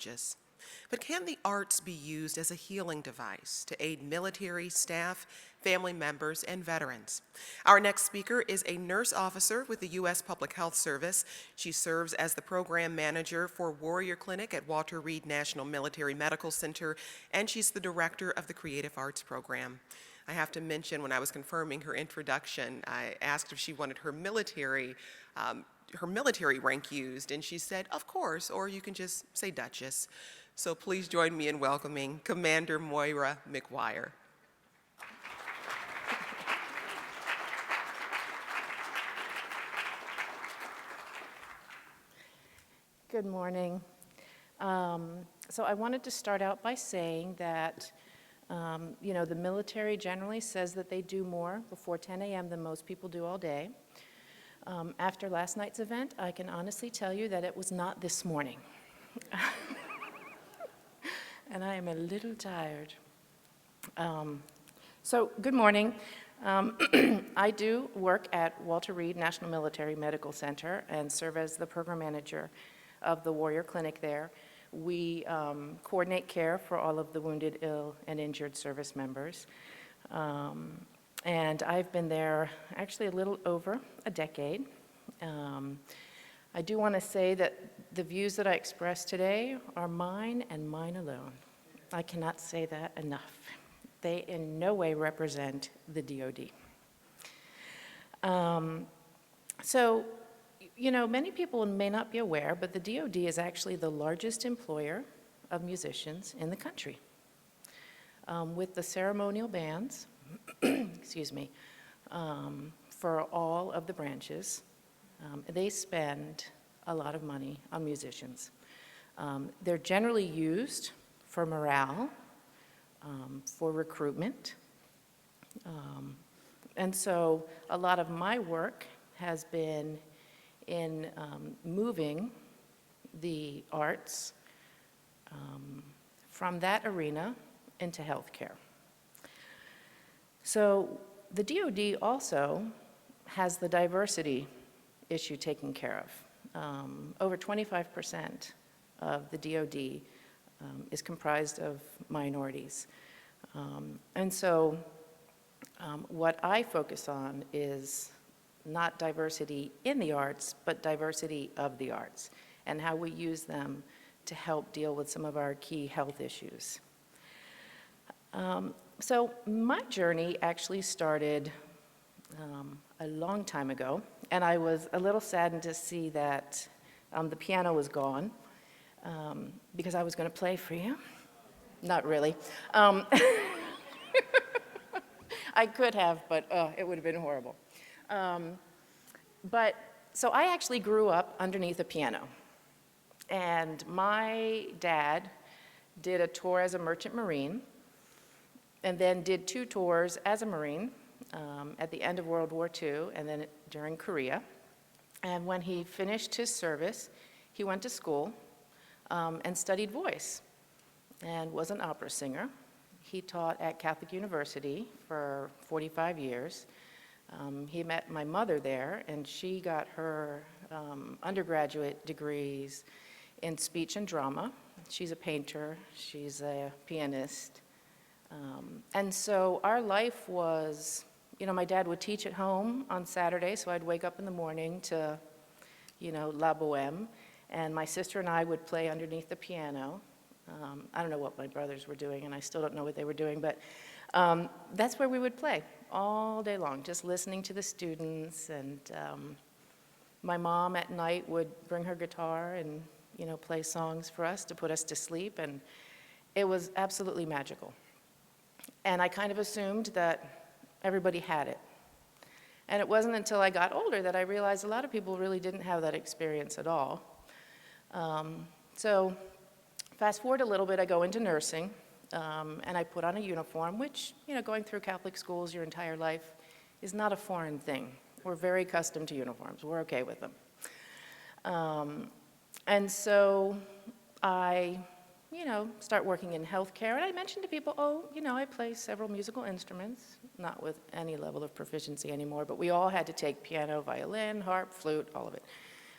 challenges. But can the arts be used as a healing device to aid military, staff, family members, and veterans? Our next speaker is a nurse officer with the U.S. Public Health Service. She serves as the program manager for Warrior Clinic at Walter Reed National Military Medical Center, and she's the director of the Creative Arts Program. I have to mention, when I was confirming her introduction, I asked if she wanted her military rank used, and she said, of course, or you can just say Duchess. So please join me in welcoming Commander Moira McGuire. Good morning. So I wanted to start out by saying that the military generally says that they do more before 10 a.m. than most people do all day. After last night's event, I can honestly tell you that it was not this morning. And I am a little tired. So good morning. I do work at Walter Reed National Military Medical Center and serve as the program manager of the Warrior Clinic there. We coordinate care for all of the wounded, ill, and injured service members. And I've been there actually a little over a decade. I do want to say that the views that I express today are mine and mine alone. I cannot say that enough. They in no way represent the DoD. Many people may not be aware, but the DoD is actually the largest employer of musicians in the country. With the ceremonial bands, excuse me, for all of the branches, they spend a lot of money on musicians. They're generally used for morale, for recruitment. And so a lot of my work has been in moving the arts from that arena into healthcare. So the DoD also has the diversity issue taken care of. Over 25% of the DoD is comprised of minorities. And so what I focus on is not diversity in the arts, but diversity of the arts, and how we use them to help deal with some of our key health issues. So my journey actually started a long time ago, and I was a little saddened to see that the piano was gone, because I was going to play for you. Not really. I could have, but it would have been horrible. So I actually grew up underneath a piano. And my dad did a tour as a merchant marine, and then did 2 tours as a Marine at the end of World War II and then during Korea. And when he finished his service, he went to school and studied voice and was an opera singer. He taught at Catholic University for 45 years. He met my mother there, and she got her undergraduate degrees in speech and drama. She's a painter, she's a pianist. And so our life was, my dad would teach at home on Saturday, so I'd wake up in the morning to, La Boheme, and my sister and I would play underneath the piano. I don't know what my brothers were doing, and I still don't know what they were doing, but that's where we would play all day long, just listening to the students. And my mom at night would bring her guitar and, play songs for us to put us to sleep, and it was absolutely magical. And I kind of assumed that everybody had it. And it wasn't until I got older that I realized a lot of people really didn't have that experience at all. So fast forward a little bit, I go into nursing, and I put on a uniform, which, going through Catholic schools your entire life is not a foreign thing. We're very accustomed to uniforms. We're okay with them. And so I, start working in healthcare, and I mentioned to people, I play several musical instruments, not with any level of proficiency anymore, but we all had to take piano, violin, harp, flute, all of it.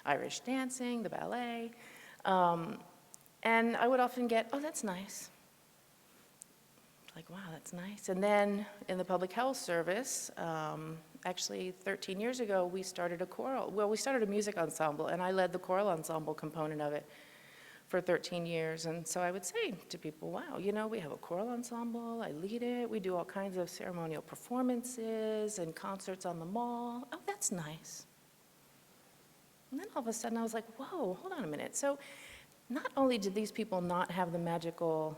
Irish dancing, the ballet. And I would often get, oh, that's nice. Like, wow, that's nice. And then in the public health service, actually 13 years ago, we started a choral. Well, we started a music ensemble, and I led the choral ensemble component of it for 13 years. And so I would say to people, wow, you know, we have a choral ensemble, I lead it, we do all kinds of ceremonial performances and concerts on the mall. Oh, that's nice. And then all of a sudden I was like, whoa, hold on a minute. So not only did these people not have the magical,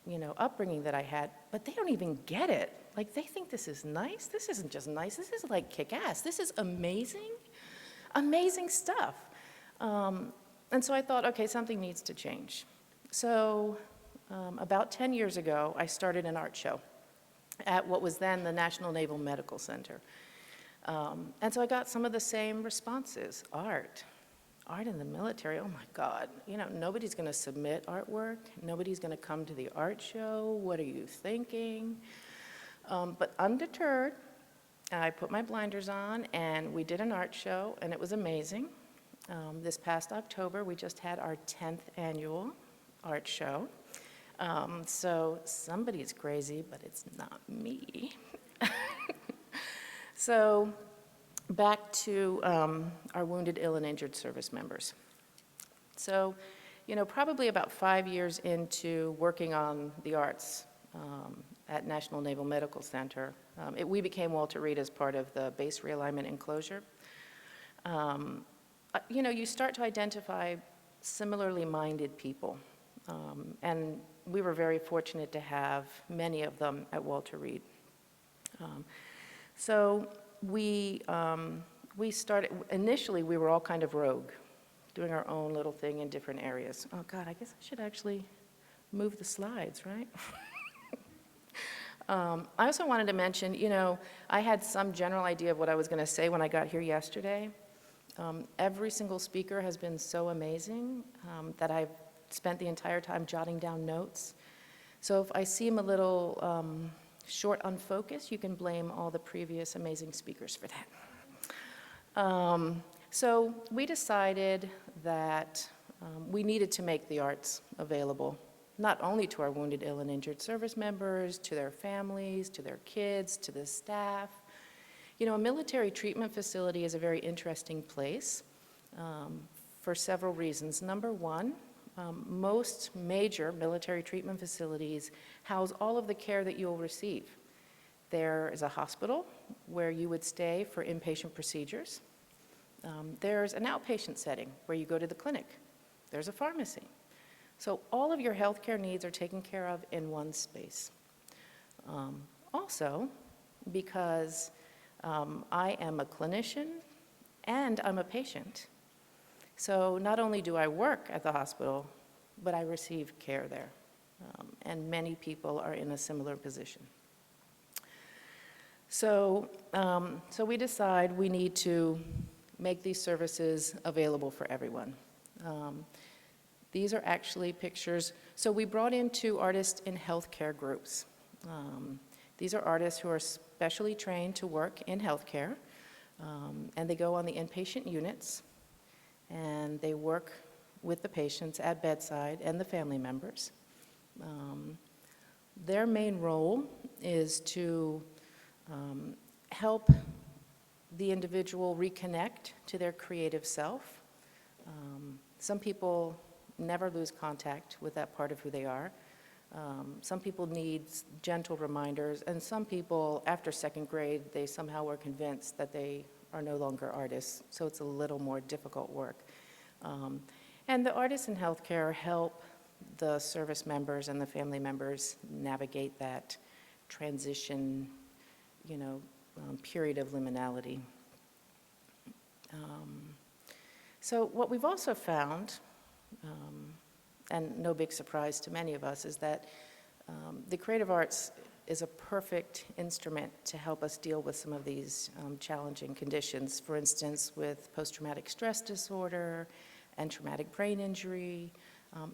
you know, upbringing that I had, but they don't even get it. Like, they think this is nice. This isn't just nice. This is like kick-ass. This is amazing, amazing stuff. And so I thought, okay, something needs to change. So about 10 years ago, I started an art show at what was then the National Naval Medical Center. And so I got some of the same responses. Art in the military, oh my God. You know, nobody's gonna submit artwork. Nobody's gonna come to the art show. What are you thinking? But undeterred, I put my blinders on and we did an art show and it was amazing. This past October, we just had our 10th annual art show. So somebody's crazy, but it's not me. So back to our wounded, ill, and injured service members. So, you know, probably about 5 years into working on the arts at National Naval Medical Center, we became Walter Reed as part of the base realignment enclosure. You know, you start to identify similarly minded people. And we were very fortunate to have many of them at Walter Reed. So we started, initially we were all kind of rogue, doing our own little thing in different areas. Oh God, I guess I should actually move the slides, right? I also wanted to mention, you know, I had some general idea of what I was going to say when I got here yesterday. Every single speaker has been so amazing that I've spent the entire time jotting down notes. So if I seem a little short on focus, you can blame all the previous amazing speakers for that. So we decided that we needed to make the arts available, not only to our wounded, ill, and injured service members, to their families, to their kids, to the staff. You know, a military treatment facility is a very interesting place for several reasons. Number one, most major military treatment facilities house all of the care that you'll receive. There is a hospital where you would stay for inpatient procedures. There's an outpatient setting where you go to the clinic. There's a pharmacy. So all of your healthcare needs are taken care of in one space. Also, because I am a clinician and I'm a patient. So not only do I work at the hospital, but I receive care there. And many people are in a similar position. So, so we decide we need to make these services available for everyone. These are actually pictures. So we brought in 2 artists in healthcare groups. These are artists who are specially trained to work in healthcare, and they go on the inpatient units, and they work with the patients at bedside and the family members. Their main role is to help the individual reconnect to their creative self. Some people never lose contact with that part of who they are. Some people need gentle reminders, and some people, after 2nd grade, they somehow were convinced that they are no longer artists, so it's a little more difficult work. And the artists in healthcare help the service members and the family members navigate that transition, you know, period of liminality. So what we've also found, and no big surprise to many of us, is that the creative arts is a perfect instrument to help us deal with some of these challenging conditions. For instance, with post-traumatic stress disorder and traumatic brain injury,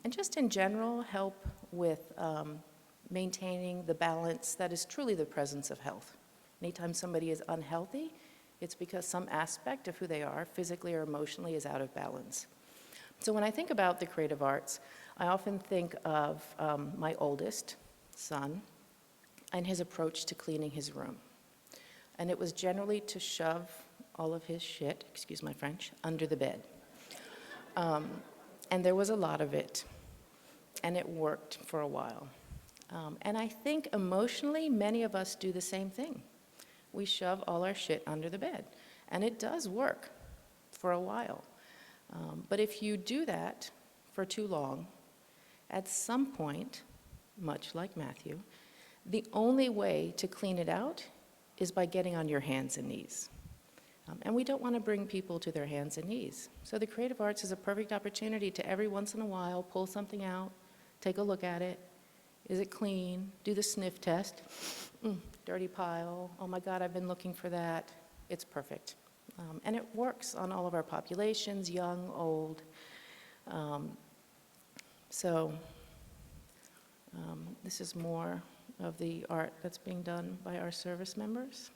and just in general help with maintaining the balance that is truly the presence of health. Anytime somebody is unhealthy, it's because some aspect of who they are, physically or emotionally, is out of balance. So when I think about the creative arts, I often think of my oldest son and his approach to cleaning his room. And it was generally to shove all of his shit, excuse my French, under the bed. And there was a lot of it, and it worked for a while. And I think emotionally, many of us do the same thing. We shove all our shit under the bed, and it does work for a while. But if you do that for too long, at some point, much like Matthew, the only way to clean it out is by getting on your hands and knees. And we don't want to bring people to their hands and knees. So the creative arts is a perfect opportunity to every once in a while pull something out, take a look at it. Is it clean? Do the sniff test. Dirty pile. Oh my God, I've been looking for that. It's perfect. And it works on all of our populations, young, old. This is more of the art that's being done by our service members.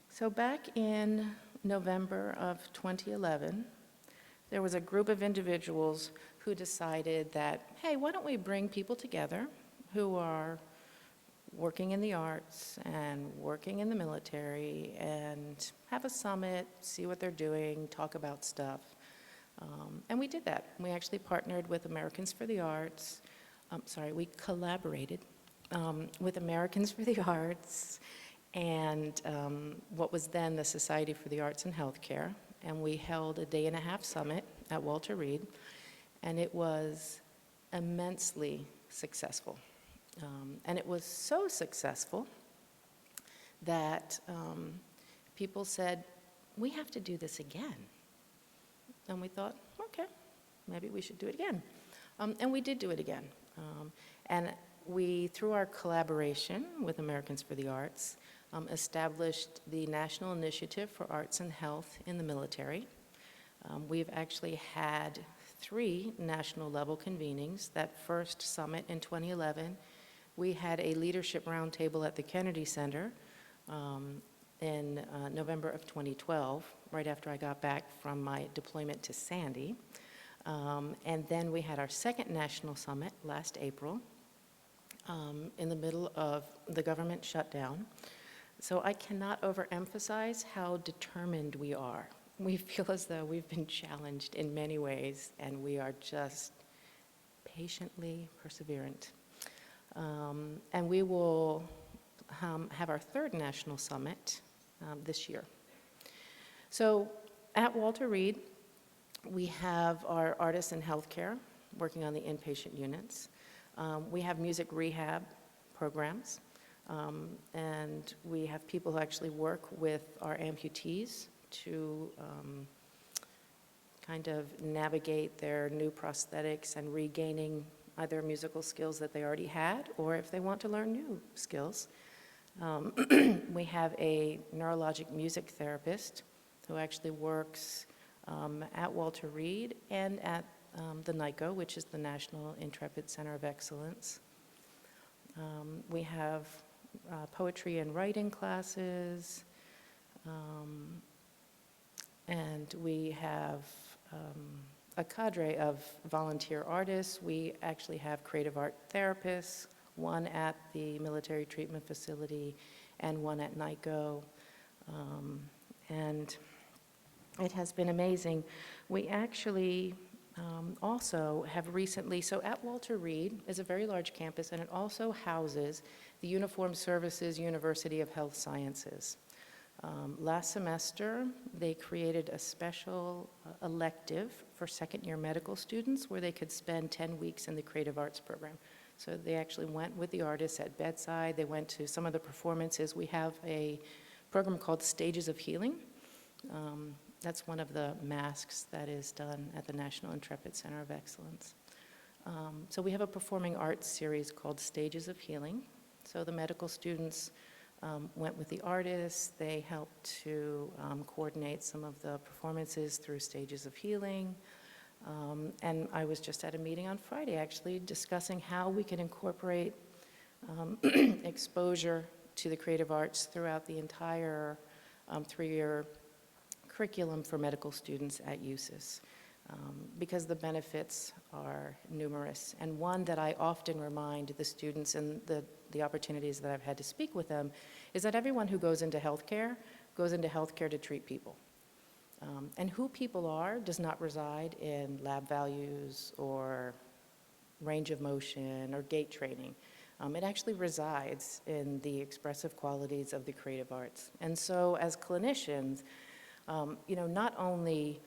So back in November of 2011, there was a group of individuals who decided that, hey, why don't we bring people together who are working in the arts and working in the military and have a summit, see what they're doing, talk about stuff. And we did that. We actually partnered with Americans for the Arts. We collaborated with Americans for the Arts and what was then the Society for the Arts and Healthcare. And we held a day-and-a-half summit at Walter Reed, and it was immensely successful. And it was so successful that people said, we have to do this again. And we thought, okay, maybe we should do it again. And we did do it again. And we, through our collaboration with Americans for the Arts, established the National Initiative for Arts and Health in the Military. We've actually had 3 national level convenings. That first summit in 2011, we had a leadership roundtable at the Kennedy Center in November of 2012, right after I got back from my deployment to Sandy. And then we had our second national summit last April in the middle of the government shutdown. So I cannot overemphasize how determined we are. We feel as though we've been challenged in many ways, and we are just patiently perseverant. And we will have our third national summit this year. So at Walter Reed, we have our artists in healthcare working on the inpatient units. We have music rehab programs. And we have people who actually work with our amputees to kind of navigate their new prosthetics and regaining either musical skills that they already had, or if they want to learn new skills. We have a neurologic music therapist who actually works at Walter Reed and at the NICO, which is the National Intrepid Center of Excellence. We have poetry and writing classes, and we have a cadre of volunteer artists. We actually have creative art therapists, one at the military treatment facility and one at NICO, and it has been amazing. We actually also have recently, so at Walter Reed is a very large campus, and it also houses the Uniformed Services University of Health Sciences. Last semester, they created a special elective for second-year medical students where they could spend 10 weeks in the creative arts program. So they actually went with the artists at bedside. They went to some of the performances. We have a program called Stages of Healing. That's one of the masks that is done at the National Intrepid Center of Excellence. So we have a performing arts series called Stages of Healing. So the medical students went with the artists. They helped to coordinate some of the performances through Stages of Healing. And I was just at a meeting on Friday, actually, discussing how we can incorporate exposure to the creative arts throughout the entire 3-year curriculum for medical students at USIS, because the benefits are numerous. And one that I often remind the students and the opportunities that I've had to speak with them is that everyone who goes into healthcare goes into healthcare to treat people. And who people are does not reside in lab values or range of motion or gait training. It actually resides in the expressive qualities of the creative arts. And so as clinicians, not only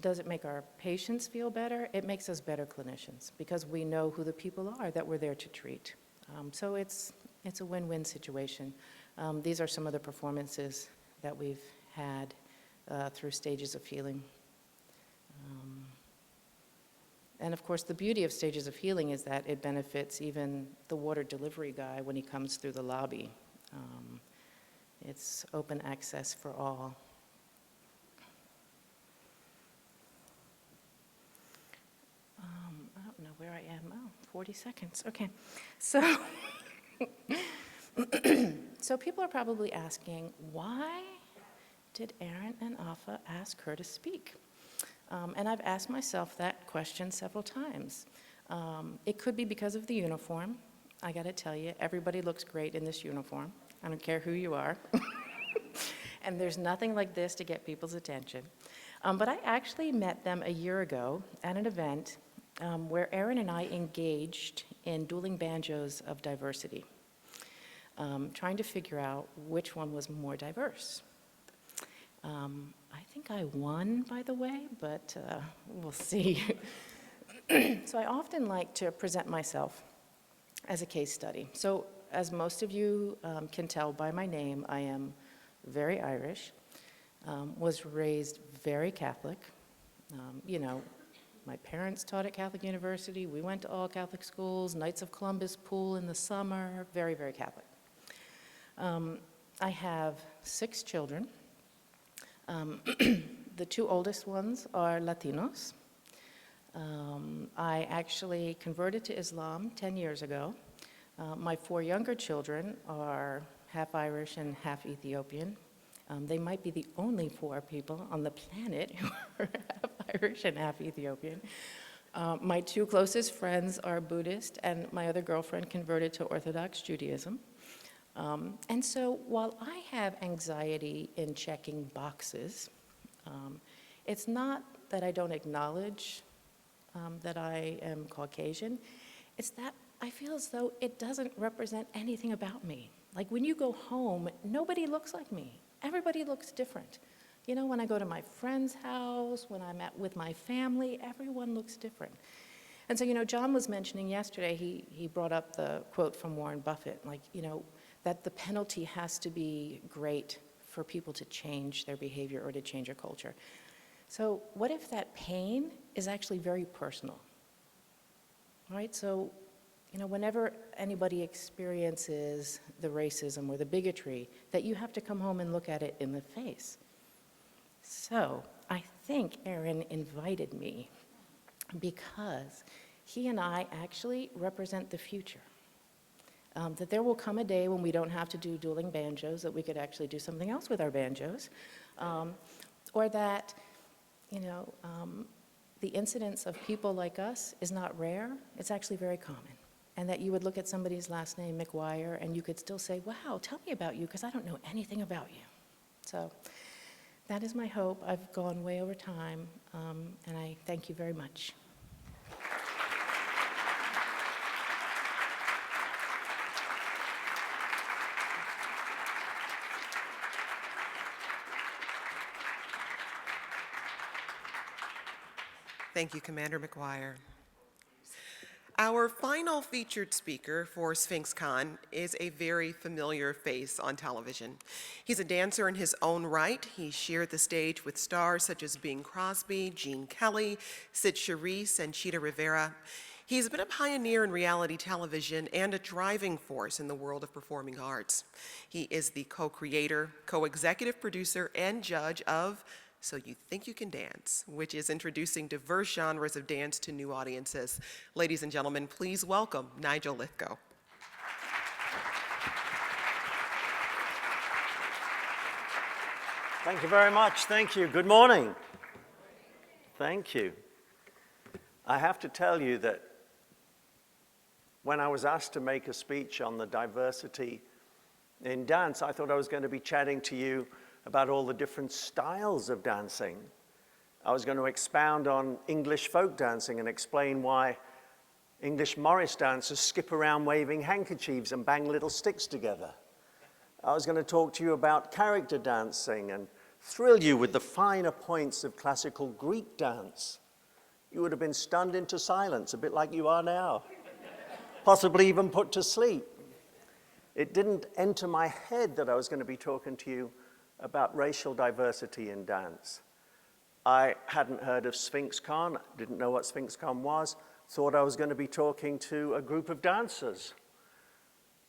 does it make our patients feel better, it makes us better clinicians because we know who the people are that we're there to treat. So it's a win-win situation. These are some of the performances that we've had through stages of healing. And of course, the beauty of stages of healing is that it benefits even the water delivery guy when he comes through the lobby. It's open access for all. I don't know where I am. Oh, 40 seconds. Okay. So, so people are probably asking, why did Erin and Afa ask her to speak? And I've asked myself that question several times. It could be because of the uniform. I gotta tell you, everybody looks great in this uniform. I don't care who you are. And there's nothing like this to get people's attention. But I actually met them a year ago at an event where Erin and I engaged in dueling banjos of diversity, trying to figure out which one was more diverse. I think I won, by the way, but we'll see. So I often like to present myself as a case study. So as most of you can tell by my name, I am very Irish, was raised very Catholic. My parents taught at Catholic University. We went to all Catholic schools, Knights of Columbus pool in the summer, very, very Catholic. I have 6 children. The 2 oldest ones are Latinos. I actually converted to Islam 10 years ago. My 4 younger children are half Irish and half Ethiopian. They might be the only 4 people on the planet who are half Irish and half Ethiopian. My 2 closest friends are Buddhist, and my other girlfriend converted to Orthodox Judaism. And so while I have anxiety in checking boxes, it's not that I don't acknowledge that I am Caucasian. It's that I feel as though it doesn't represent anything about me. Like when you go home, nobody looks like me. Everybody looks different. When I go to my friend's house, when I'm with my family, everyone looks different. And so, John was mentioning yesterday, he brought up the quote from Warren Buffett, that the penalty has to be great for people to change their behavior or to change their culture. So what if that pain is actually very personal? All right, so, whenever anybody experiences the racism or the bigotry, that you have to come home and look at it in the face. So I think Erin invited me because he and I actually represent the future. That there will come a day when we don't have to do dueling banjos, that we could actually do something else with our banjos, or that, the incidence of people like us is not rare, it's actually very common. And that you would look at somebody's last name, McGuire, and you could still say, wow, tell me about you, because I don't know anything about you. So that is my hope. I've gone way over time, and I thank you very much. Thank you, Commander McGuire. Our final featured speaker for SphinxCon is a very familiar face on television. He's a dancer in his own right. He shared the stage with stars such as Bing Crosby, Gene Kelly, Sid Charisse, and Chita Rivera. He's been a pioneer in reality television and a driving force in the world of performing arts. He is the co-creator, co-executive producer, and judge of So You Think You Can Dance, which is introducing diverse genres of dance to new audiences. Ladies and gentlemen, please welcome Nigel Lythgoe. Thank you very much. Thank you. Good morning. Thank you. I have to tell you that when I was asked to make a speech on the diversity in dance, I thought I was going to be chatting to you about all the different styles of dancing. I was going to expound on English folk dancing and explain why English Morris dancers skip around waving handkerchiefs and bang little sticks together. I was going to talk to you about character dancing and thrill you with the finer points of classical Greek dance. You would have been stunned into silence, a bit like you are now, possibly even put to sleep. It didn't enter my head that I was going to be talking to you about racial diversity in dance. I hadn't heard of SphinxCon, didn't know what SphinxCon was, thought I was going to be talking to a group of dancers.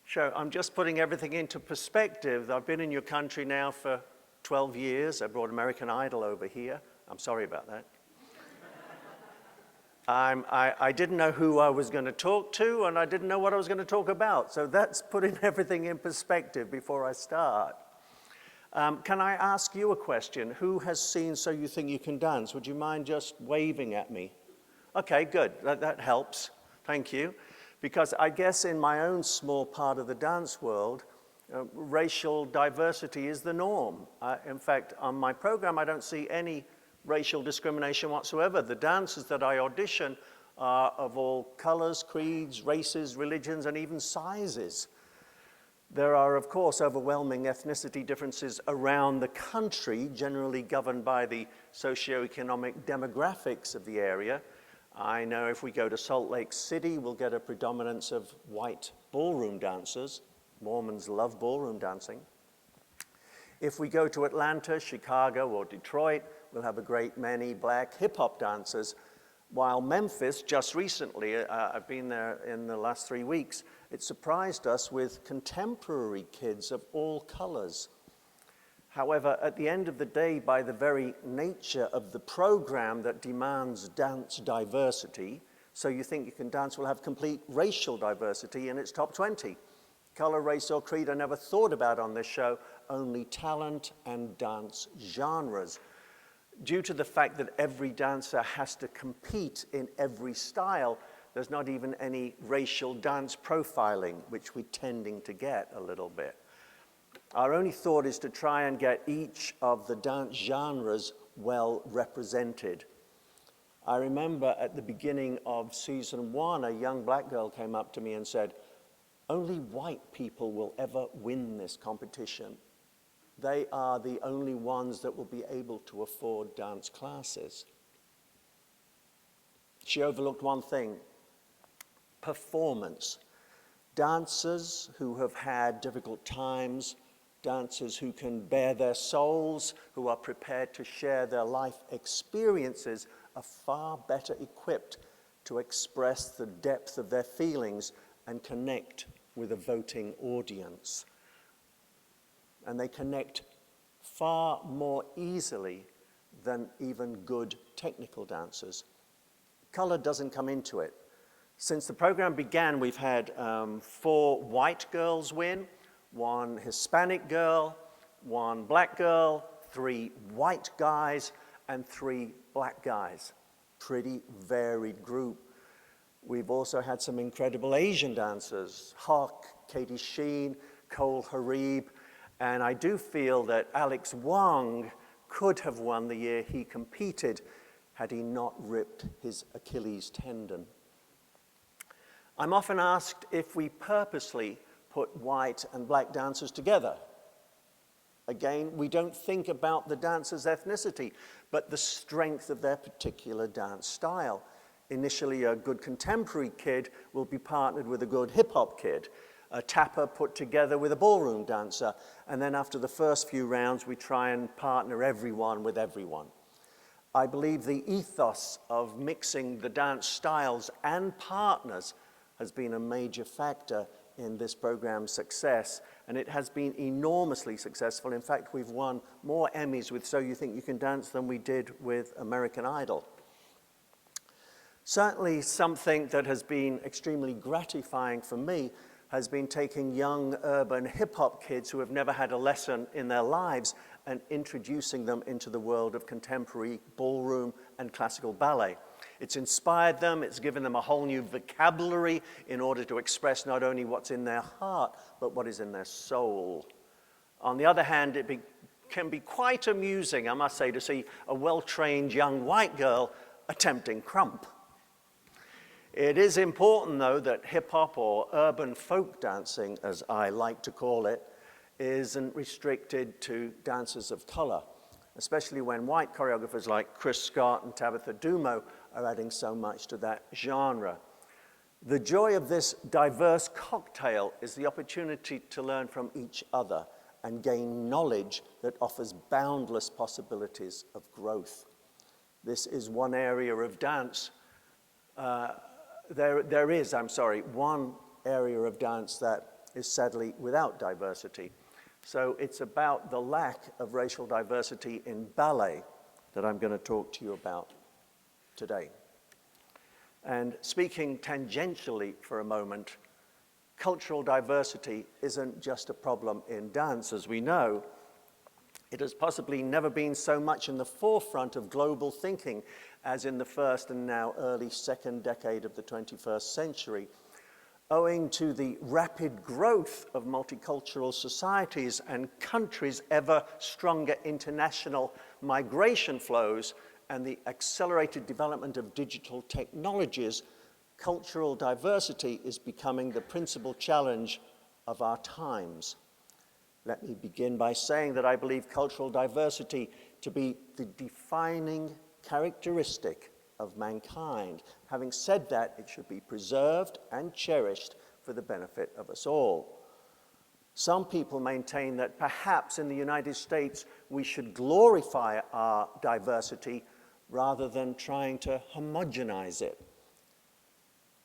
So I'm just putting everything into perspective. I've been in your country now for 12 years. I brought American Idol over here. I'm sorry about that. I didn't know who I was going to talk to, and I didn't know what I was going to talk about. So that's putting everything in perspective before I start. Can I ask you a question? Who has seen So You Think You Can Dance? Would you mind just waving at me? Okay, good. That helps. Thank you. Because I guess in my own small part of the dance world, racial diversity is the norm. In fact, on my program, I don't see any racial discrimination whatsoever. The dancers that I audition are of all colors, creeds, races, religions, and even sizes. There are, of course, overwhelming ethnicity differences around the country, generally governed by the socioeconomic demographics of the area. I know if we go to Salt Lake City, we'll get a predominance of white ballroom dancers. Mormons love ballroom dancing. If we go to Atlanta, Chicago, or Detroit, we'll have a great many black hip-hop dancers. While Memphis, just recently, I've been there in the last 3 weeks, it surprised us with contemporary kids of all colors. However, at the end of the day, by the very nature of the program that demands dance diversity, So You Think You Can Dance will have complete racial diversity in its top 20. Color, race, or creed I never thought about on this show, only talent and dance genres. Due to the fact that every dancer has to compete in every style, there's not even any racial dance profiling, which we're tending to get a little bit. Our only thought is to try and get each of the dance genres well represented. I remember at the beginning of season 1, a young black girl came up to me and said, "Only white people will ever win this competition. They are the only ones that will be able to afford dance classes." She overlooked one thing: performance. Dancers who have had difficult times, dancers who can bare their souls, who are prepared to share their life experiences, are far better equipped to express the depth of their feelings and connect with a voting audience. And they connect far more easily than even good technical dancers. Color doesn't come into it. Since the program began, we've had 4 white girls win, 1 Hispanic girl, 1 black girl, 3 white guys, and 3 black guys. Pretty varied group. We've also had some incredible Asian dancers: Hawk, Katie Sheen, Cole Harib, and I do feel that Alex Wong could have won the year he competed had he not ripped his Achilles tendon. I'm often asked if we purposely put white and black dancers together. Again, we don't think about the dancer's ethnicity, but the strength of their particular dance style. Initially, a good contemporary kid will be partnered with a good hip-hop kid, a tapper put together with a ballroom dancer, and then after the first few rounds, we try and partner everyone with everyone. I believe the ethos of mixing the dance styles and partners has been a major factor in this program's success, and it has been enormously successful. In fact, we've won more Emmys with So You Think You Can Dance than we did with American Idol. Certainly something that has been extremely gratifying for me has been taking young urban hip-hop kids who have never had a lesson in their lives and introducing them into the world of contemporary ballroom and classical ballet. It's inspired them, it's given them a whole new vocabulary in order to express not only what's in their heart, but what is in their soul. On the other hand, can be quite amusing, I must say, to see a well-trained young white girl attempting crump. It is important, though, that hip-hop or urban folk dancing, as I like to call it, isn't restricted to dancers of color, especially when white choreographers like Chris Scott and Tabitha Dumo are adding so much to that genre. The joy of this diverse cocktail is the opportunity to learn from each other and gain knowledge that offers boundless possibilities of growth. This is one area of dance There is one area of dance that is sadly without diversity. So it's about the lack of racial diversity in ballet that I'm going to talk to you about today. And speaking tangentially for a moment, cultural diversity isn't just a problem in dance, as we know. It has possibly never been so much in the forefront of global thinking as in the first and now early second decade of the 21st century, owing to the rapid growth of multicultural societies and countries' ever stronger international migration flows and the accelerated development of digital technologies. Cultural diversity is becoming the principal challenge of our times. Let me begin by saying that I believe cultural diversity to be the defining characteristic of mankind. Having said that, it should be preserved and cherished for the benefit of us all. Some people maintain that perhaps in the United States we should glorify our diversity rather than trying to homogenize it.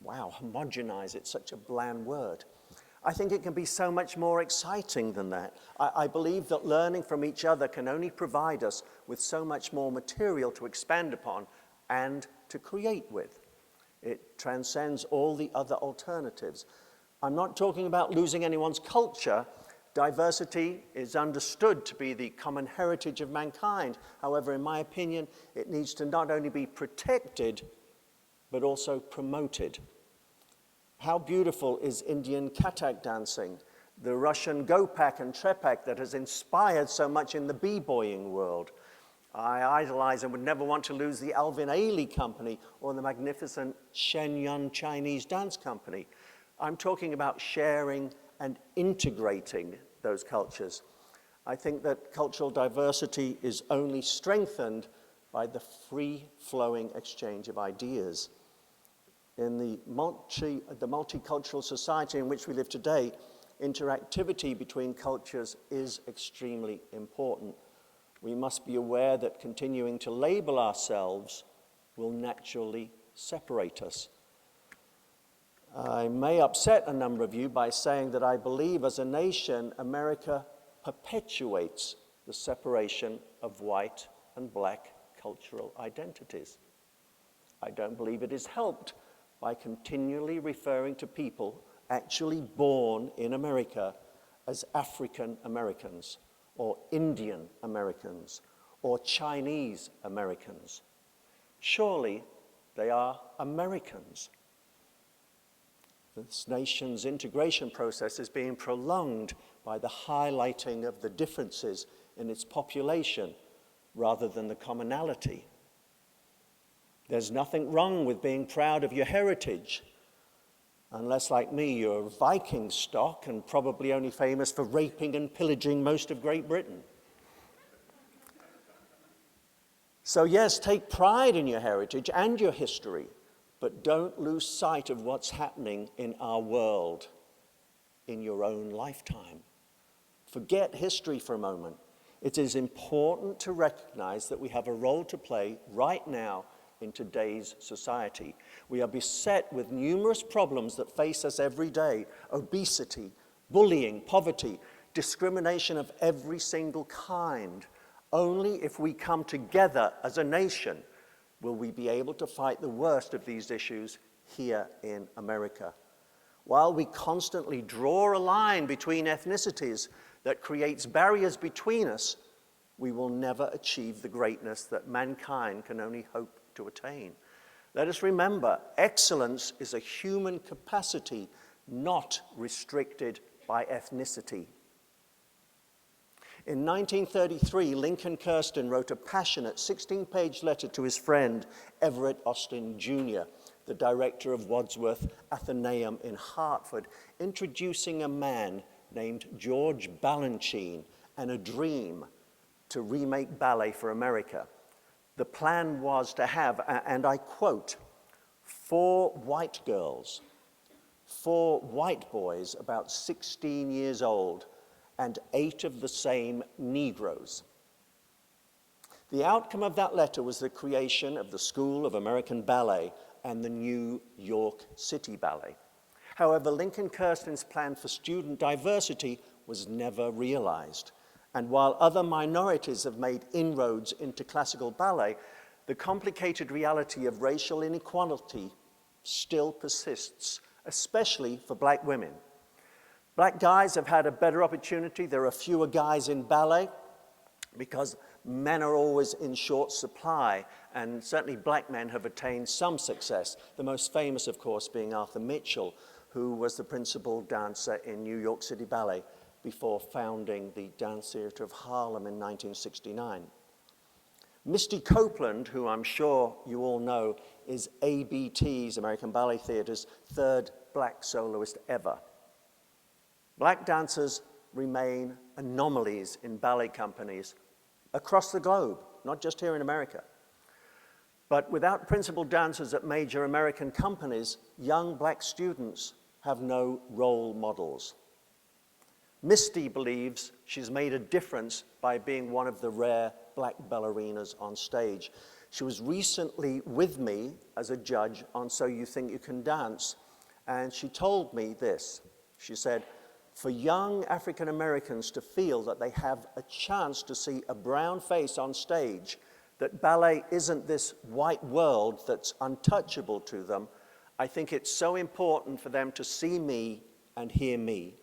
Wow, homogenize, it's such a bland word. I think it can be so much more exciting than that. I believe that learning from each other can only provide us with so much more material to expand upon and to create with. It transcends all the other alternatives. I'm not talking about losing anyone's culture. Diversity is understood to be the common heritage of mankind. However, in my opinion, it needs to not only be protected, but also promoted. How beautiful is Indian Kathak dancing, the Russian Gopak and Trepak that has inspired so much in the b-boying world. I idolize and would never want to lose the Alvin Ailey Company or the magnificent Shenyang Chinese Dance Company. I'm talking about sharing and integrating those cultures. I think that cultural diversity is only strengthened by the free-flowing exchange of ideas. In the multicultural society in which we live today, interactivity between cultures is extremely important. We must be aware that continuing to label ourselves will naturally separate us. I may upset a number of you by saying that I believe as a nation, America perpetuates the separation of white and black cultural identities. I don't believe it is helped by continually referring to people actually born in America as African Americans, or Indian Americans, or Chinese Americans. Surely they are Americans. This nation's integration process is being prolonged by the highlighting of the differences in its population rather than the commonality. There's nothing wrong with being proud of your heritage, unless, like me, you're Viking stock and probably only famous for raping and pillaging most of Great Britain. So yes, take pride in your heritage and your history, but don't lose sight of what's happening in our world in your own lifetime. Forget history for a moment. It is important to recognize that we have a role to play right now in today's society. We are beset with numerous problems that face us every day: obesity, bullying, poverty, discrimination of every single kind. Only if we come together as a nation will we be able to fight the worst of these issues here in America. While we constantly draw a line between ethnicities that creates barriers between us, we will never achieve the greatness that mankind can only hope to attain. Let us remember, excellence is a human capacity not restricted by ethnicity. In 1933, Lincoln Kirsten wrote a passionate 16-page letter to his friend Everett Austin Jr., the director of Wadsworth Athenaeum in Hartford, introducing a man named George Balanchine and a dream to remake ballet for America. The plan was to have, and I quote, 4 white girls, 4 white boys about 16 years old, and 8 of the same Negroes. The outcome of that letter was the creation of the School of American Ballet and the New York City Ballet. However, Lincoln Kirsten's plan for student diversity was never realized. And while other minorities have made inroads into classical ballet, the complicated reality of racial inequality still persists, especially for black women. Black guys have had a better opportunity. There are fewer guys in ballet because men are always in short supply, and certainly black men have attained some success, the most famous, of course, being Arthur Mitchell, who was the principal dancer in New York City Ballet before founding the Dance Theatre of Harlem in 1969. Misty Copeland, who I'm sure you all know, is ABT's, American Ballet Theatre's, 3rd black soloist ever. Black dancers remain anomalies in ballet companies across the globe, not just here in America. But without principal dancers at major American companies, young black students have no role models. Misty believes she's made a difference by being one of the rare black ballerinas on stage. She was recently with me as a judge on So You Think You Can Dance, and she told me this. She said, for young African Americans to feel that they have a chance to see a brown face on stage, that ballet isn't this white world that's untouchable to them, I think it's so important for them to see me and hear me.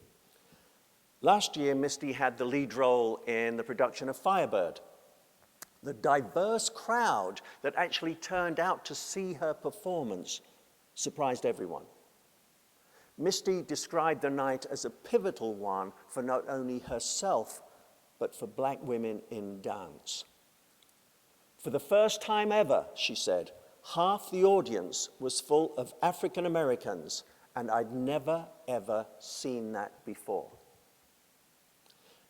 Last year, Misty had the lead role in the production of Firebird. The diverse crowd that actually turned out to see her performance surprised everyone. Misty described the night as a pivotal one for not only herself, but for black women in dance. For the first time ever, she said, half the audience was full of African Americans, and I'd never, ever seen that before.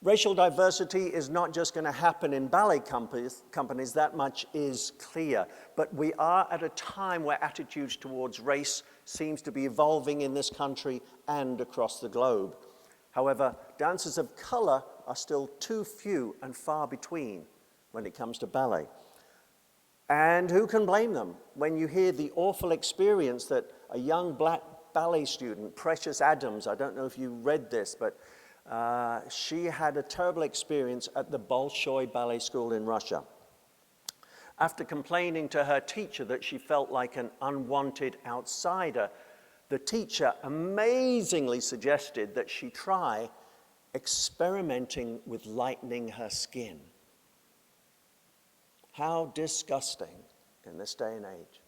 Racial diversity is not just going to happen in ballet companies, that much is clear. But we are at a time where attitudes towards race seems to be evolving in this country and across the globe. However, dancers of color are still too few and far between when it comes to ballet. And who can blame them when you hear the awful experience that a young black ballet student, Precious Adams, I don't know if you read this, but she had a terrible experience at the Bolshoi Ballet School in Russia. After complaining to her teacher that she felt like an unwanted outsider, the teacher amazingly suggested that she try experimenting with lightening her skin. How disgusting in this day and age.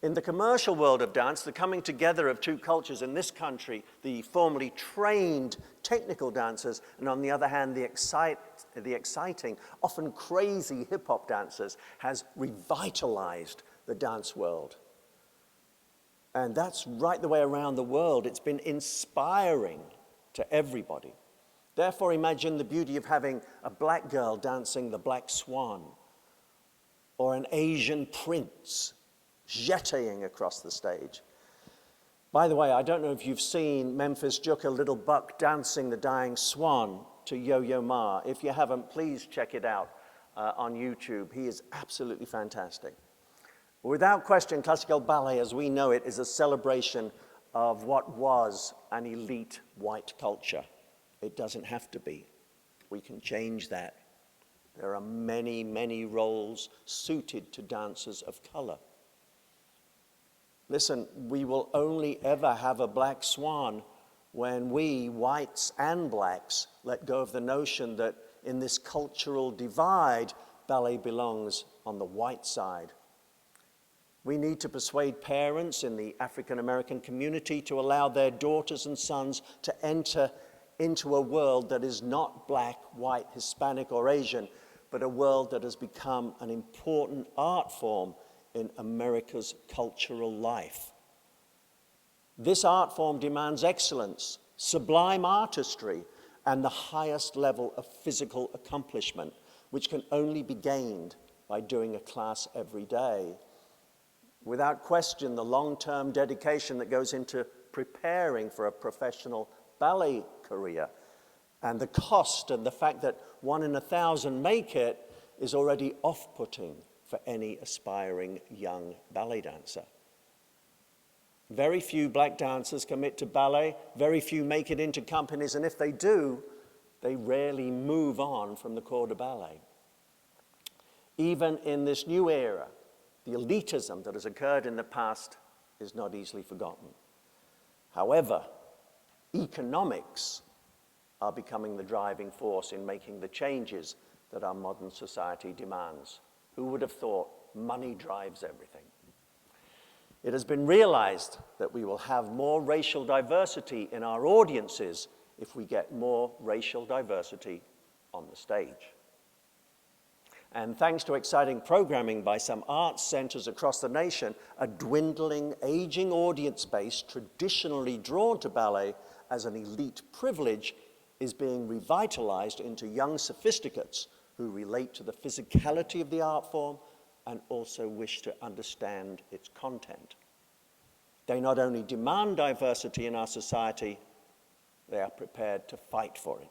In the commercial world of dance, the coming together of two cultures in this country, the formerly trained technical dancers, and on the other hand, the exciting, often crazy hip-hop dancers, has revitalized the dance world. And that's right the way around the world. It's been inspiring to everybody. Therefore, imagine the beauty of having a black girl dancing the Black Swan, or an Asian prince jetting across the stage. By the way, I don't know if you've seen Memphis Jukka Little Buck dancing the Dying Swan to Yo-Yo Ma. If you haven't, please check it out on YouTube. He is absolutely fantastic. Without question, classical ballet as we know it is a celebration of what was an elite white culture. It doesn't have to be. We can change that. There are many, many roles suited to dancers of color. listen, we will only ever have a black swan when we, whites and blacks, let go of the notion that in this cultural divide, ballet belongs on the white side. We need to persuade parents in the African American community to allow their daughters and sons to enter into a world that is not black, white, Hispanic, or Asian, but a world that has become an important art form in America's cultural life. This art form demands excellence, sublime artistry, and the highest level of physical accomplishment, which can only be gained by doing a class every day. Without question, the long-term dedication that goes into preparing for a professional ballet career and the cost and the fact that 1 in 1,000 make it is already off-putting for any aspiring young ballet dancer. Very few black dancers commit to ballet, very few make it into companies, and if they do, they rarely move on from the corps de ballet. Even in this new era, the elitism that has occurred in the past is not easily forgotten. However, economics are becoming the driving force in making the changes that our modern society demands. Who would have thought money drives everything? It has been realized that we will have more racial diversity in our audiences if we get more racial diversity on the stage. And thanks to exciting programming by some arts centers across the nation, a dwindling, aging audience base traditionally drawn to ballet as an elite privilege is being revitalized into young sophisticates who relate to the physicality of the art form and also wish to understand its content. They not only demand diversity in our society, they are prepared to fight for it.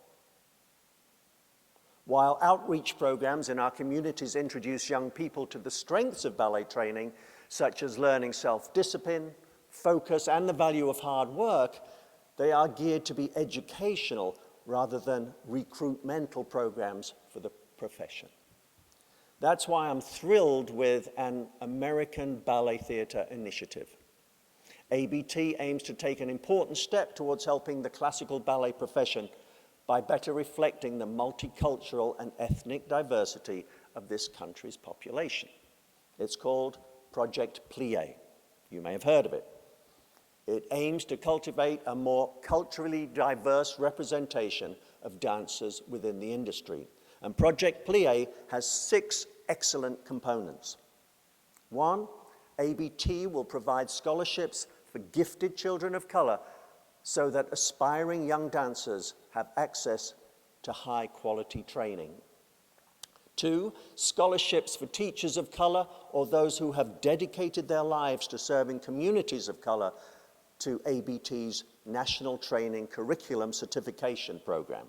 While outreach programs in our communities introduce young people to the strengths of ballet training, such as learning self-discipline, focus, and the value of hard work, they are geared to be educational rather than recruitmental programs for the profession. That's why I'm thrilled with an American Ballet Theatre initiative. ABT aims to take an important step towards helping the classical ballet profession by better reflecting the multicultural and ethnic diversity of this country's population. It's called Project Plie. You may have heard of it. It aims to cultivate a more culturally diverse representation of dancers within the industry. And Project Plie has 6 excellent components. 1, ABT will provide scholarships for gifted children of color so that aspiring young dancers have access to high-quality training. 2, scholarships for teachers of color or those who have dedicated their lives to serving communities of color to ABT's National Training Curriculum Certification Program.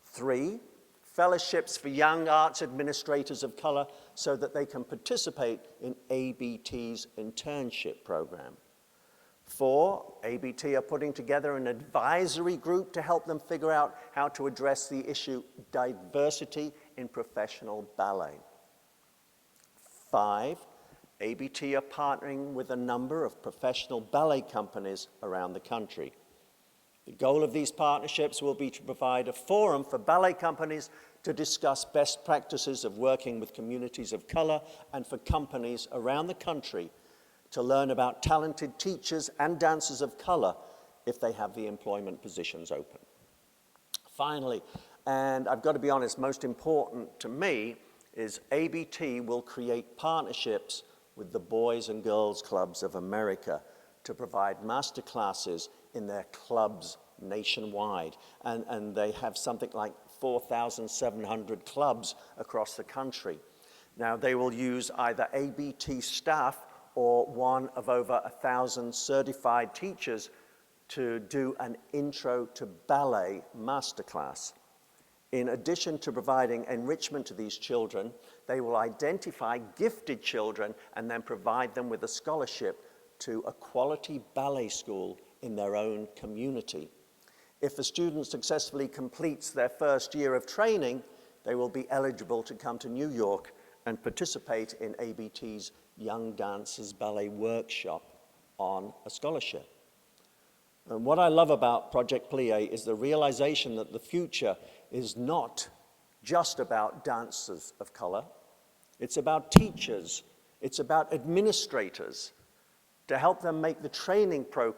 3, fellowships for young arts administrators of color so that they can participate in ABT's internship program. 4, ABT are putting together an advisory group to help them figure out how to address the issue diversity in professional ballet. 5, ABT are partnering with a number of professional ballet companies around the country. The goal of these partnerships will be to provide a forum for ballet companies to discuss best practices of working with communities of color and for companies around the country to learn about talented teachers and dancers of color if they have the employment positions open. Finally, and I've got to be honest, most important to me is ABT will create partnerships with the Boys and Girls Clubs of America to provide master classes in their clubs nationwide. And they have something like 4,700 clubs across the country. Now, they will use either ABT staff or one of over 1,000 certified teachers to do an intro to ballet masterclass. In addition to providing enrichment to these children, they will identify gifted children and then provide them with a scholarship to a quality ballet school in their own community. If a student successfully completes their first year of training, they will be eligible to come to New York and participate in ABT's Young Dancers Ballet Workshop on a scholarship. And what I love about Project Plie is the realization that the future is not just about dancers of color. It's about teachers. It's about administrators to help them make the training to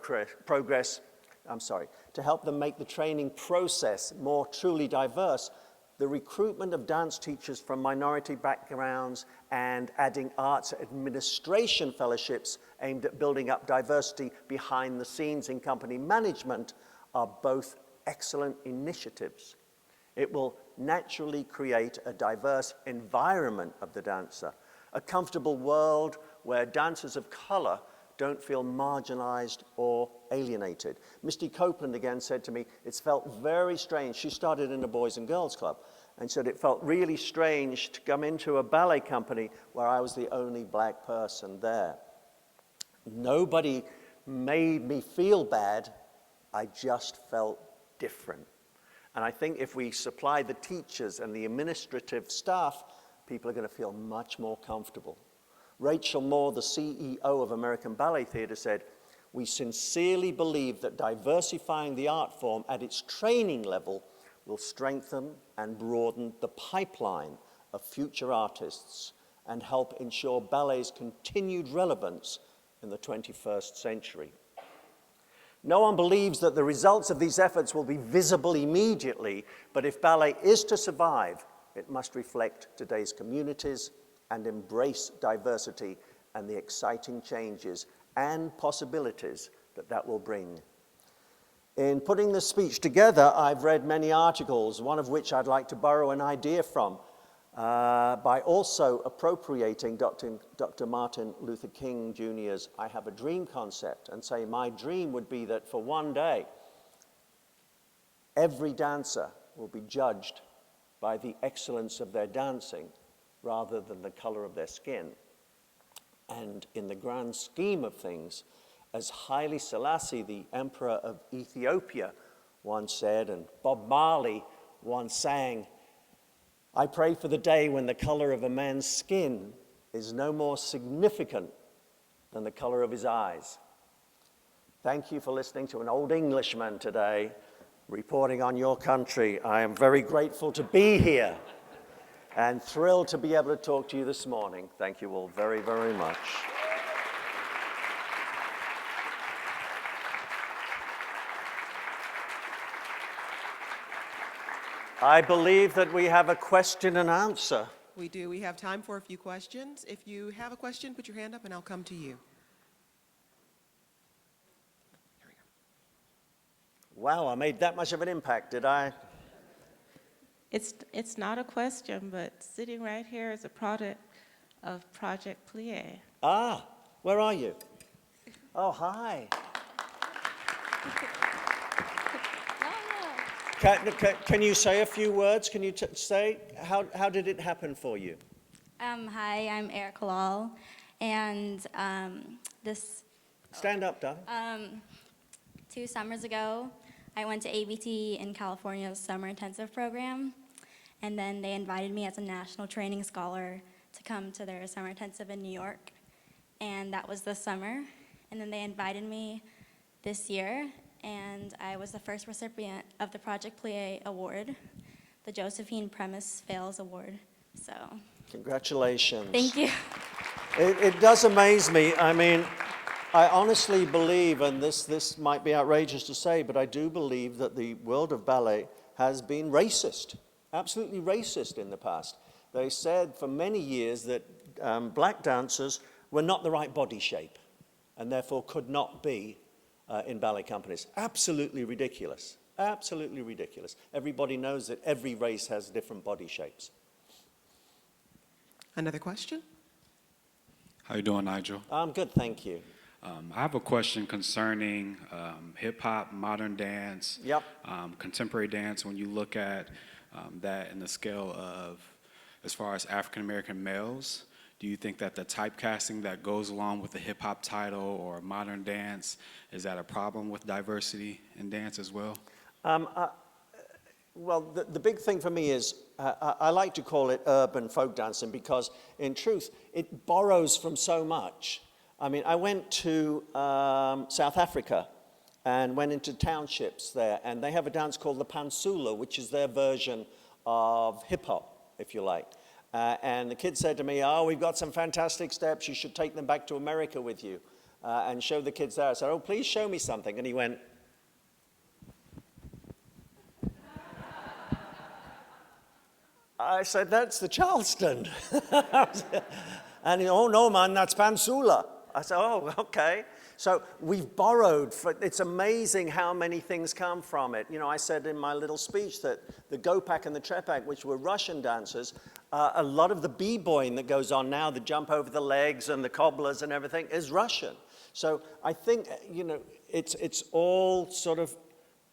help them make the training process more truly diverse. The recruitment of dance teachers from minority backgrounds and adding arts administration fellowships aimed at building up diversity behind the scenes in company management are both excellent initiatives. It will naturally create a diverse environment of the dancer, a comfortable world where dancers of color don't feel marginalized or alienated. Misty Copeland again said to me, it's felt very strange. She started in a Boys and Girls Club and said it felt really strange to come into a ballet company where I was the only black person there. Nobody made me feel bad. I just felt different. And I think if we supply the teachers and the administrative staff, people are going to feel much more comfortable. Rachel Moore, the CEO of American Ballet Theatre, said, "We sincerely believe that diversifying the art form at its training level will strengthen and broaden the pipeline of future artists and help ensure ballet's continued relevance in the 21st century." No one believes that the results of these efforts will be visible immediately, but if ballet is to survive, it must reflect today's communities and embrace diversity and the exciting changes and possibilities that that will bring. In putting this speech together, I've read many articles, one of which I'd like to borrow an idea from, by also appropriating Dr. Martin Luther King Jr.'s I Have a Dream concept and say my dream would be that for one day, every dancer will be judged by the excellence of their dancing rather than the color of their skin. And in the grand scheme of things, as Haile Selassie, the Emperor of Ethiopia, once said, and Bob Marley once sang, "I pray for the day when the color of a man's skin is no more significant than the color of his eyes." Thank you for listening to an old Englishman today reporting on your country. I am very grateful to be here and thrilled to be able to talk to you this morning. Thank you all very, very much. I believe that we have a question and answer. We do. We have time for a few questions. If you have a question, put your hand up and I'll come to you. Here we go. Wow, I made that much of an impact, did I? It's not a question, but sitting right here is a product of Project Plie. Ah, where are you? Oh, hi. Can you say a few words? Can you say, how did it happen for you? Hi, I'm Erica Lal, and Stand up, darling. 2 summers ago, I went to ABT in California's summer intensive program, and then they invited me as a national training scholar to come to their summer intensive in New York, and that was this summer. And then they invited me this year, and I was the first recipient of the Project Plie Award, the Josephine Premis Fails Award. So, Congratulations. thank you. It does amaze me. I mean, I honestly believe, and this might be outrageous to say, but I do believe that the world of ballet has been racist, absolutely racist in the past. They said for many years that black dancers were not the right body shape and therefore could not be in ballet companies. Absolutely ridiculous. Absolutely ridiculous. Everybody knows that every race has different body shapes. Another question? How you doing, Nigel? I'm good, thank you. I have a question concerning hip-hop, modern dance, Yep. contemporary dance. When you look at that in the scale of, as far as African-American males, do you think that the typecasting that goes along with the hip-hop title or modern dance, is that a problem with diversity in dance as well? Well, the big thing for me is I like to call it urban folk dancing because, in truth, it borrows from so much. I mean, I went to South Africa and went into townships there, and they have a dance called the Pansula, which is their version of hip-hop, if you like. And the kid said to me, oh, we've got some fantastic steps, you should take them back to America with you, and show the kids there. I said, oh, please show me something. And he went, I said, that's the Charleston. And he, oh, no, man, that's Pansula. I said, oh, okay. So we've borrowed, it's amazing how many things come from it. You know, I said in my little speech that the Gopak and the Trepak, which were Russian dancers, a lot of the b-boying that goes on now, the jump over the legs and the cobblers and everything, is Russian. So I think, you know, it's all sort of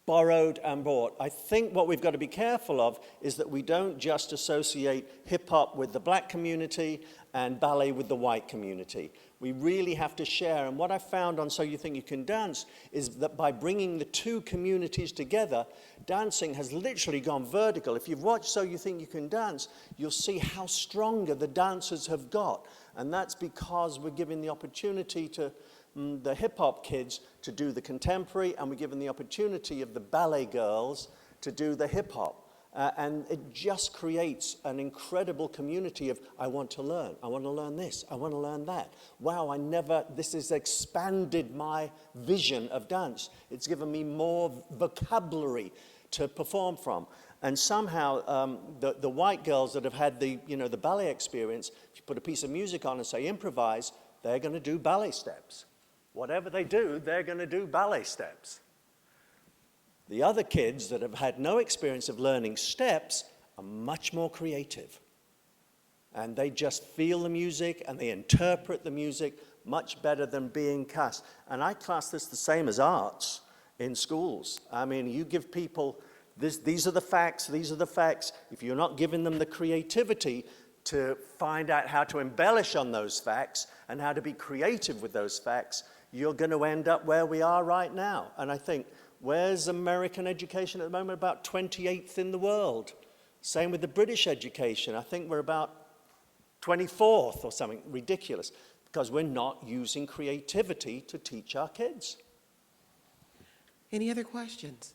borrowed and bought. I think what we've got to be careful of is that we don't just associate hip-hop with the black community and ballet with the white community. We really have to share. And what I found on So You Think You Can Dance is that by bringing the two communities together, dancing has literally gone vertical. If you've watched So You Think You Can Dance, you'll see how stronger the dancers have got. And that's because we're giving the opportunity to the hip-hop kids to do the contemporary, and we're given the opportunity of the ballet girls to do the hip-hop. And it just creates an incredible community of, I want to learn this, I want to learn that. Wow, this has expanded my vision of dance. It's given me more vocabulary to perform from. And somehow, the white girls that have had the ballet experience, if you put a piece of music on and say improvise, they're going to do ballet steps. Whatever they do, they're going to do ballet steps. The other kids that have had no experience of learning steps are much more creative. And they just feel the music and they interpret the music much better than being cast. And I class this the same as arts in schools. I mean, you give people, these are the facts, these are the facts. If you're not giving them the creativity to find out how to embellish on those facts and how to be creative with those facts, you're going to end up where we are right now. And I think, where's American education at the moment? About 28th in the world. Same with the British education. I think we're about 24th or something ridiculous, because we're not using creativity to teach our kids. Any other questions?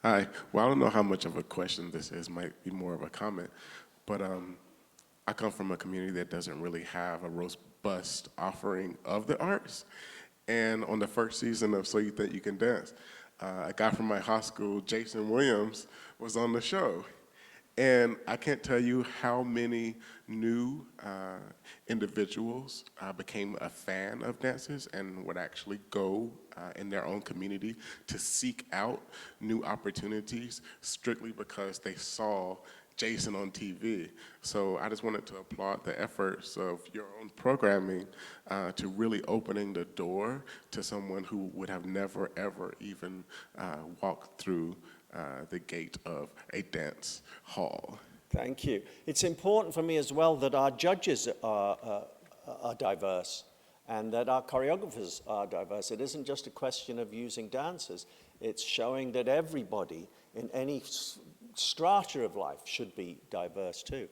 Hi. Well, I don't know how much of a question this is. Might be more of a comment. But I come from a community that doesn't really have a robust offering of the arts. And on the first season of So You Think You Can Dance, a guy from my high school, Jason Williams, was on the show. And I can't tell you how many new individuals became a fan of dances and would actually go in their own community to seek out new opportunities strictly because they saw Jason on TV. So I just wanted to applaud the efforts of your own programming to really opening the door to someone who would have never, ever even walked through the gate of a dance hall. Thank you. It's important for me as well that our judges are diverse and that our choreographers are diverse. It isn't just a question of using dancers. It's showing that everybody in any strata of life should be diverse too.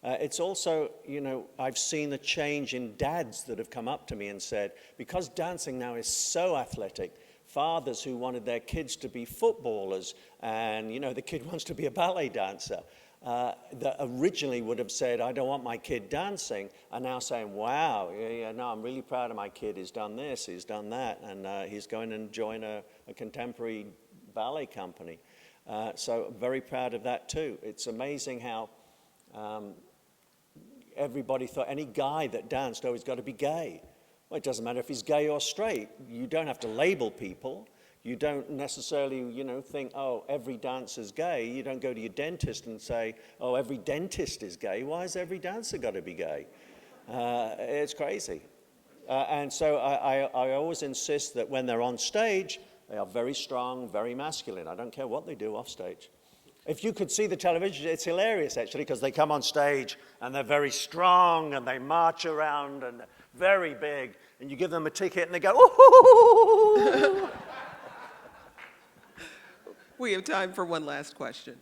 It's also, you know, I've seen a change in dads that have come up to me and said, because dancing now is so athletic, fathers who wanted their kids to be footballers and, you know, the kid wants to be a ballet dancer, that originally would have said, I don't want my kid dancing, are now saying, wow, no, I'm really proud of my kid. He's done this, he's done that, and he's going to join a contemporary ballet company. So very proud of that too. It's amazing how everybody thought any guy that danced, oh, he's got to be gay. Well, it doesn't matter if he's gay or straight. You don't have to label people. You don't necessarily, you know, think, oh, every dancer's gay. You don't go to your dentist and say, oh, every dentist is gay. Why has every dancer got to be gay? It's crazy. And so I always insist that when they're on stage, they are very strong, very masculine. I don't care what they do off stage. If you could see the television, it's hilarious actually, because they come on stage and they're very strong and they march around and very big, and you give them a ticket and they go, ooh. We have time for one last question.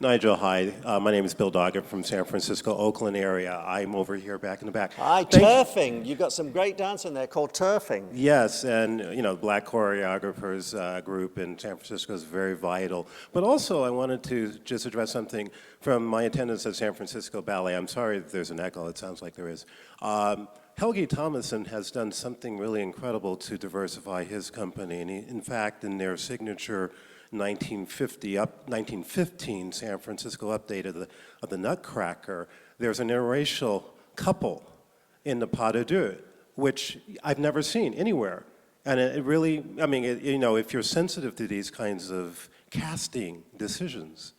Nigel, hi. My name is Bill Doggett from San Francisco, Oakland area. I'm over here back in the back. Hi, turfing. You've got some great dance in there called turfing. Yes, and Black choreographers group in San Francisco is very vital. But also, I wanted to just address something from my attendance at San Francisco Ballet. I'm sorry if there's an echo. It sounds like there is. Helgi Thomasson has done something really incredible to diversify his company, and in fact, in their signature 1915 San Francisco update of the Nutcracker, there's an interracial couple in the pas de deux, which I've never seen anywhere. And it really, I mean, if you're sensitive to these kinds of casting decisions,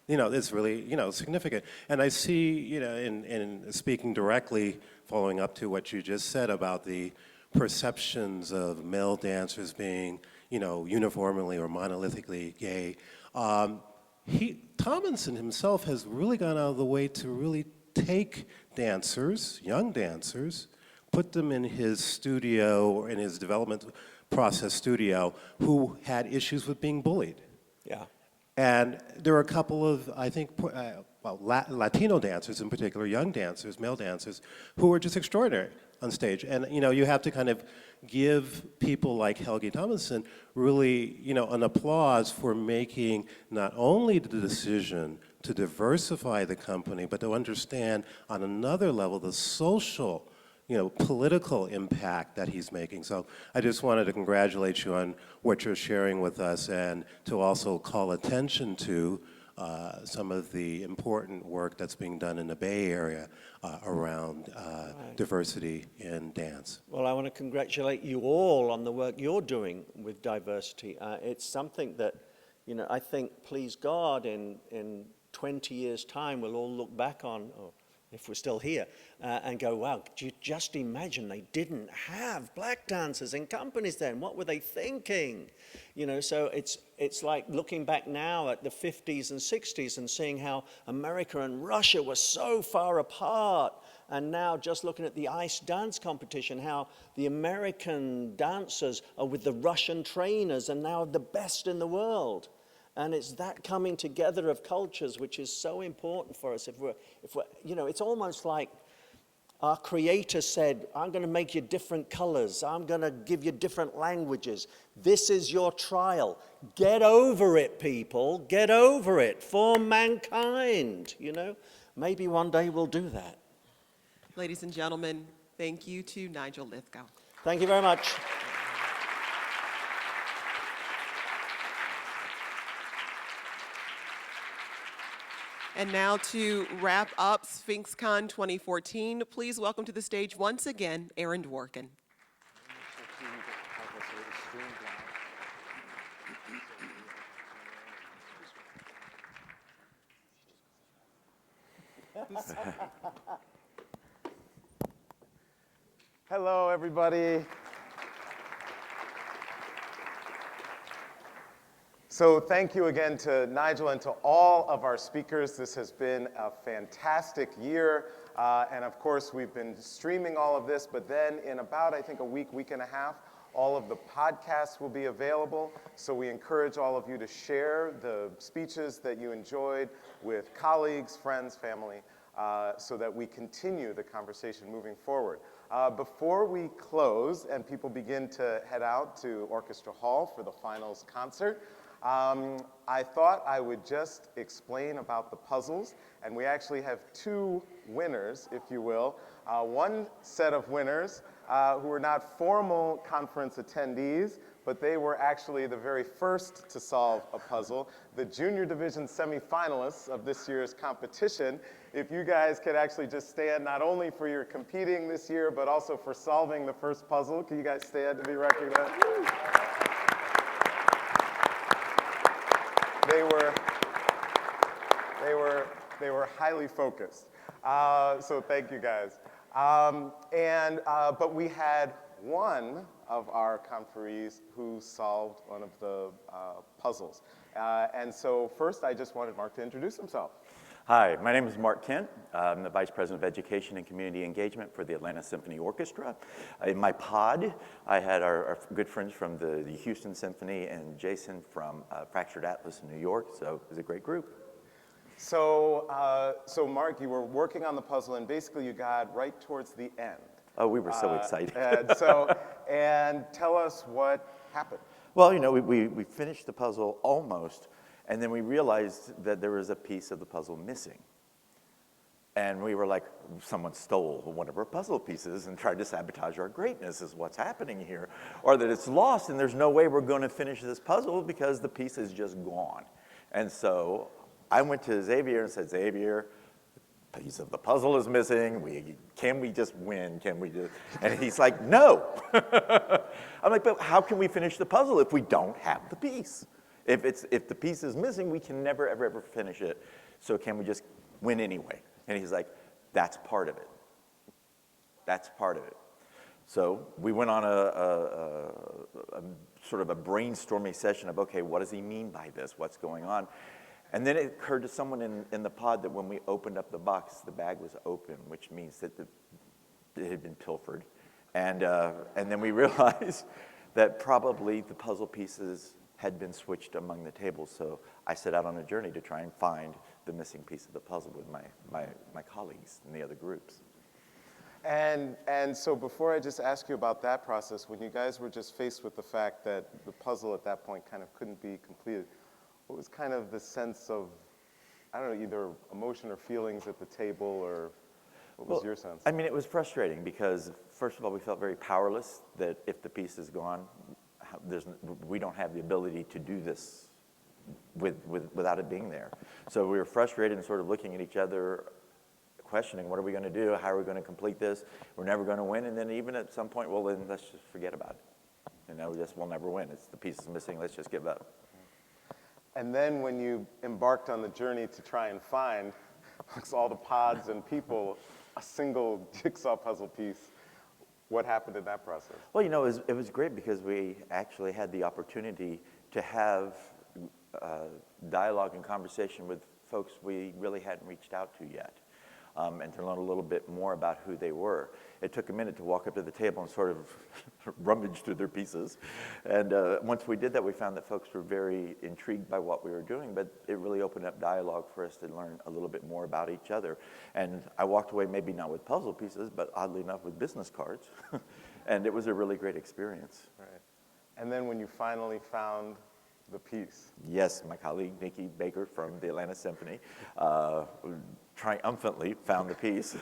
it's really, significant. And I see, in speaking directly, following up to what you just said about the perceptions of male dancers being uniformly or monolithically gay. Tomlinson himself has really gone out of the way to really take dancers, young dancers, put them in his studio or in his development process studio who had issues with being bullied. Yeah. And there are a couple of, I think, Latino dancers in particular, young dancers, male dancers, who are just extraordinary on stage. And, you have to kind of give people like Helgi Thomasson really, an applause for making not only the decision to diversify the company, but to understand on another level the social, political impact that he's making. So I just wanted to congratulate you on what you're sharing with us and to also call attention to some of the important work that's being done in the Bay Area around diversity in dance. Well, I want to congratulate you all on the work you're doing with diversity. It's something that, I think, please God, in 20 years' time, we'll all look back on, or if we're still here, and go, wow, just imagine they didn't have black dancers in companies then. What were they thinking? So it's like looking back now at the 50s and 60s and seeing how America and Russia were so far apart. And now just looking at the ice dance competition, how the American dancers are with the Russian trainers and now the best in the world. And it's that coming together of cultures which is so important for us. If we're, it's almost like our Creator said, I'm going to make you different colors. I'm going to give you different languages. This is your trial. Get over it, people. Get over it for mankind, Maybe one day we'll do that. Ladies and gentlemen, thank you to Nigel Lythgoe. Thank you very much. And now to wrap up SphinxCon 2014, please welcome to the stage once again, Aaron Dworkin. Hello, everybody. So thank you again to Nigel and to all of our speakers. This has been a fantastic year. And of course, we've been streaming all of this, but then in about, I think, a week and a half, all of the podcasts will be available. So we encourage all of you to share the speeches that you enjoyed with colleagues, friends, family, so that we continue the conversation moving forward. Before we close and people begin to head out to Orchestra Hall for the finals concert, I thought I would just explain about the puzzles, and we actually have two winners, if you will. One set of winners who were not formal conference attendees, but they were actually the very first to solve a puzzle, the junior division semifinalists of this year's competition. If you guys could actually just stand not only for your competing this year, but also for solving the first puzzle. Can you guys stand to be recognized? They were highly focused. So thank you guys. But we had one of our conferees who solved one of the puzzles. And so first, I just wanted Mark to introduce himself. Hi, my name is Mark Kent. I'm the Vice President of Education and Community Engagement for the Atlanta Symphony Orchestra. In my pod, I had our good friends from the Houston Symphony and Jason from Fractured Atlas in New York, so it was a great group. So Mark, you were working on the puzzle, and basically you got right towards the end. Oh, we were so excited. And tell us what happened. Well, you know, we finished the puzzle almost, and then we realized that there was a piece of the puzzle missing. And we were like, someone stole one of our puzzle pieces and tried to sabotage our greatness is what's happening here. Or that it's lost and there's no way we're going to finish this puzzle because the piece is just gone. And so I went to Xavier and said, Xavier, a piece of the puzzle is missing. Can we just win? Can we just? And he's like, no. I'm like, but how can we finish the puzzle if we don't have the piece? If the piece is missing, we can never, ever, ever finish it. So can we just win anyway? And he's like, that's part of it. That's part of it. So we went on a sort of a brainstorming session of, okay, what does he mean by this? What's going on? And then it occurred to someone in the pod that when we opened up the box, the bag was open, which means that it had been pilfered. And then we realized that probably the puzzle pieces had been switched among the tables. So I set out on a journey to try and find the missing piece of the puzzle with my colleagues in the other groups. And so before I just ask you about that process, when you guys were just faced with the fact that the puzzle at that point kind of couldn't be completed, what was kind of the sense of, I don't know, either emotion or feelings at the table, or what was your sense? I mean, it was frustrating because, first of all, we felt very powerless that if the piece is gone, we don't have the ability to do this without it being there. So we were frustrated and sort of looking at each other, questioning, what are we going to do? How are we going to complete this? We're never going to win. And then even at some point, well, then let's just forget about it. You know, we'll never win. It's the piece is missing. Let's just give up. And then when you embarked on the journey to try and find, amongst all the pods and people, a single jigsaw puzzle piece, what happened in that process? Well, you know, it was great because we actually had the opportunity to have dialogue and conversation with folks we really hadn't reached out to yet, and to learn a little bit more about who they were. It took a minute to walk up to the table and sort of rummage through their pieces. And once we did that, we found that folks were very intrigued by what we were doing, but it really opened up dialogue for us to learn a little bit more about each other. And I walked away maybe not with puzzle pieces, but oddly enough with business cards. And it was a really great experience. Right. And then when you finally found the piece. Yes, my colleague Nikki Baker from the Atlanta Symphony triumphantly found the piece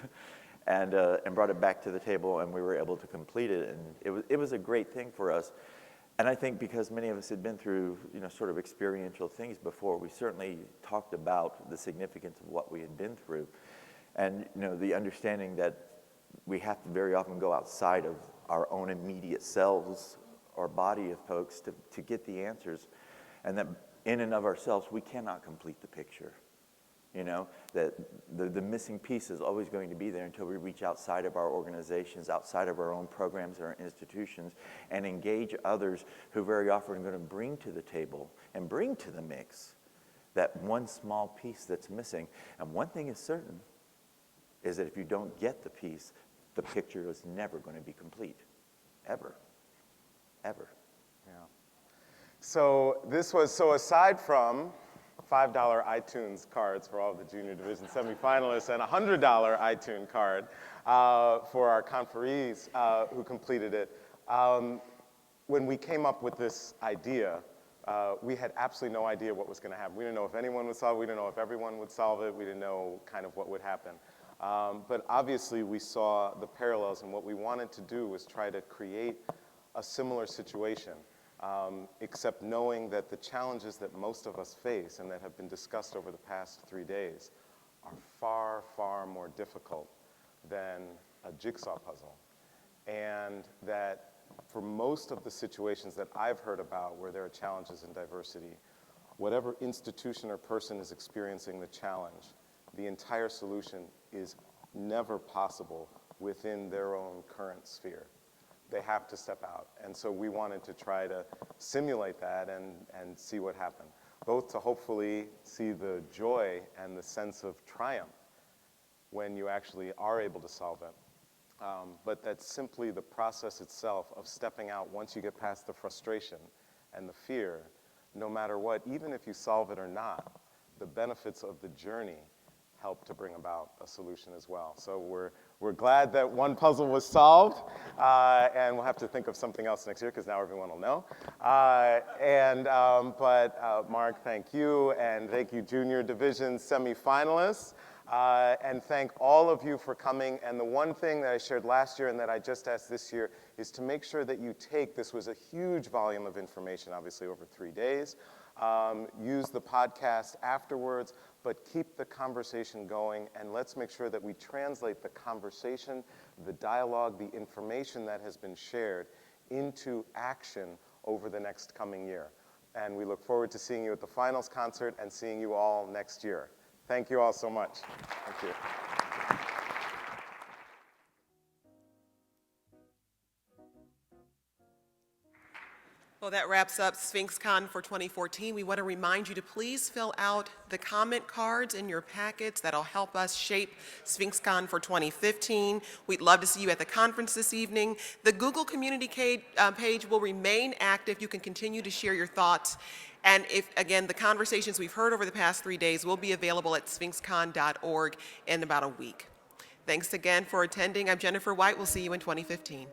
and brought it back to the table, and we were able to complete it. And it was a great thing for us. And I think because many of us had been through, you know, sort of experiential things before, we certainly talked about the significance of what we had been through. And, you know, the understanding that we have to very often go outside of our own immediate selves or body of folks to get the answers. And that in and of ourselves, we cannot complete the picture. You know, that the missing piece is always going to be there until we reach outside of our organizations, outside of our own programs and our institutions, and engage others who very often are going to bring to the table and bring to the mix that one small piece that's missing. And one thing is certain, is that if you don't get the piece, the picture is never going to be complete. Ever. Ever. Yeah. So aside from $5 iTunes cards for all of the junior division semifinalists and a $100 iTunes card for our conferees who completed it, when we came up with this idea, we had absolutely no idea what was going to happen. We didn't know if anyone would solve it. We didn't know if everyone would solve it. We didn't know kind of what would happen. But obviously, we saw the parallels, and what we wanted to do was try to create a similar situation. Except knowing that the challenges that most of us face and that have been discussed over the past 3 days are far, far more difficult than a jigsaw puzzle. And that for most of the situations that I've heard about where there are challenges in diversity, whatever institution or person is experiencing the challenge, the entire solution is never possible within their own current sphere. They have to step out. And so we wanted to try to simulate that and see what happened, both to hopefully see the joy and the sense of triumph when you actually are able to solve it. But that's simply the process itself of stepping out once you get past the frustration and the fear, no matter what, even if you solve it or not, the benefits of the journey help to bring about a solution as well. So we're glad that one puzzle was solved, and we'll have to think of something else next year because now everyone will know. Mark, thank you, and thank you Junior Division semifinalists, and thank all of you for coming. And the one thing that I shared last year and that I just asked this year is to make sure that you take, this was a huge volume of information, obviously over 3 days, use the podcast afterwards, but keep the conversation going, and let's make sure that we translate the conversation, the dialogue, the information that has been shared into action over the next coming year. And we look forward to seeing you at the finals concert and seeing you all next year. Thank you all so much. Thank you. Well, that wraps up SphinxCon for 2014. We want to remind you to please fill out the comment cards in your packets. That'll help us shape SphinxCon for 2015. We'd love to see you at the conference this evening. The Google community page will remain active. You can continue to share your thoughts. And if, again, the conversations we've heard over the past 3 days will be available at sphinxcon.org in about a week. Thanks again for attending. I'm Jennifer White. We'll see you in 2015.